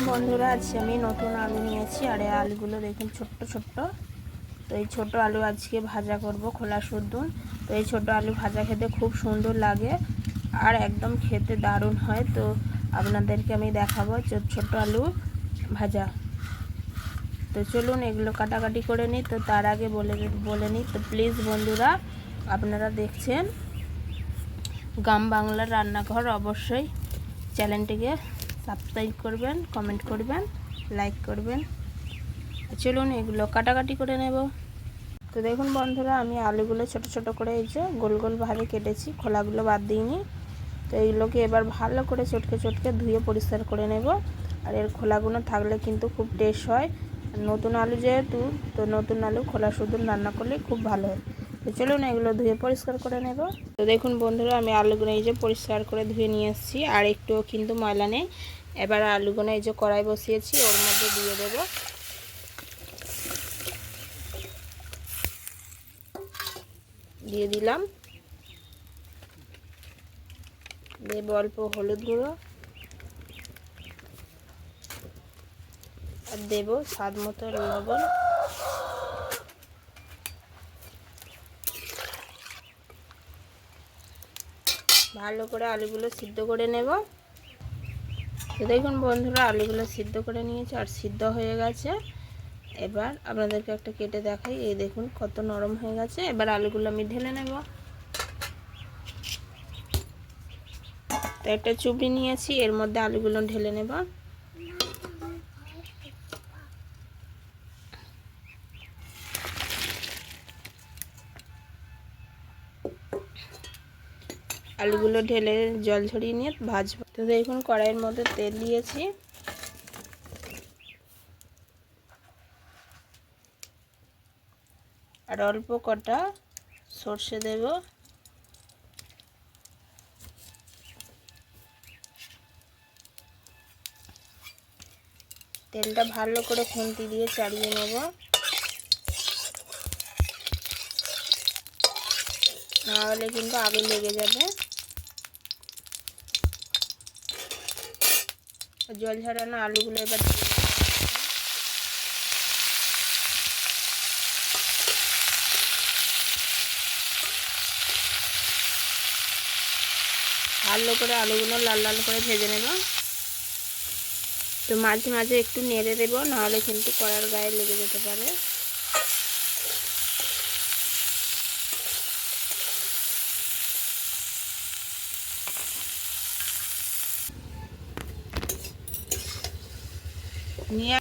বন্ধুরা, আজকে আমি নতুন আলু নিয়েছি। আর এই আলুগুলো দেখুন ছোট্ট ছোট্ট। তো এই ছোট আলু আজকে ভাজা করব খোলা শুদ্ধ। তো এই ছোট আলু ভাজা খেতে খুব সুন্দর লাগে আর একদম খেতে দারুণ হয়। তো আপনাদেরকে আমি দেখাবো ছোট আলু ভাজা। তো চলুন এগুলো কাটাকাটি করে নিই। তো তার আগে বলে নিই, তো প্লিজ বন্ধুরা, আপনারা দেখছেন গ্রাম বাংলার রান্নাঘর, অবশ্যই চ্যানেলটিকে সাবস্ক্রাইব করবেন, কমেন্ট করবেন, লাইক করবেন। চলুন এগুলো কাটাকাটি করে নেব। তো দেখুন বন্ধুরা, আমি আলুগুলো ছোট ছোট করে এই যে গোল গোলভাবে কেটেছি, খোলাগুলো বাদ দিইনি। তো এইগুলোকে এবার ভালো করে চটকে চটকে ধুয়ে পরিষ্কার করে নেব। আর এর খোলাগুলো থাকলে কিন্তু খুব টেস্ট হয়। নতুন আলু যেহেতু, তো নতুন আলু খোলা শুদ্ধ রান্না করলে খুব ভালো হয়। তো চলুন এগুলো ধুয়ে পরিষ্কার করে নেব। তো দেখুন বন্ধুরা, আমি আলুগুলো এই যে পরিষ্কার করে ধুয়ে নিয়ে এসেছি, আর একটুও কিন্তু ময়লা নেই। এবার আলুগুলো এই যে কড়াই বসিয়েছি, ওর মধ্যে দিয়ে দেব। দিয়ে দিলাম, দেব অল্প হলুদ গুঁড়ো, আর দেব স্বাদ মতো লবণ। ভালো করে আলুগুলো সিদ্ধ করে নেব। তো দেখুন বন্ধুরা, আলুগুলো সিদ্ধ করে নিয়েছি আর সিদ্ধ হয়ে গেছে। এবার আপনাদেরকে একটা কেটে দেখাই, এই দেখুন কত নরম হয়ে গেছে। এবার আলুগুলো আমি ঢেলে নেব। তো একটা চুবড়ি নিয়েছি, এর মধ্যে আলুগুলো ঢেলে নেব। আলুগুলো ঢেলে জল ঝরিয়ে নিয়ে ভাজবো। তো দেখুন কড়াইয়ের মধ্যে তেল দিয়েছি, আর অল্প কটা সর্ষে দেব। তেলটা ভালো করে খুন্তি দিয়ে চাড়িয়ে নেব, নাহলে কিন্তু আগে লেগে যাবে। জল ঝরানো আলুগুলো এবার ভালো করে আলুগুলো লাল লাল করে ভেজে নেব। তো মাঝে মাঝে একটু নেড়ে দেব, নাহলে কিন্তু কড়ার গায়ে লেগে যেতে পারে। নিয়ে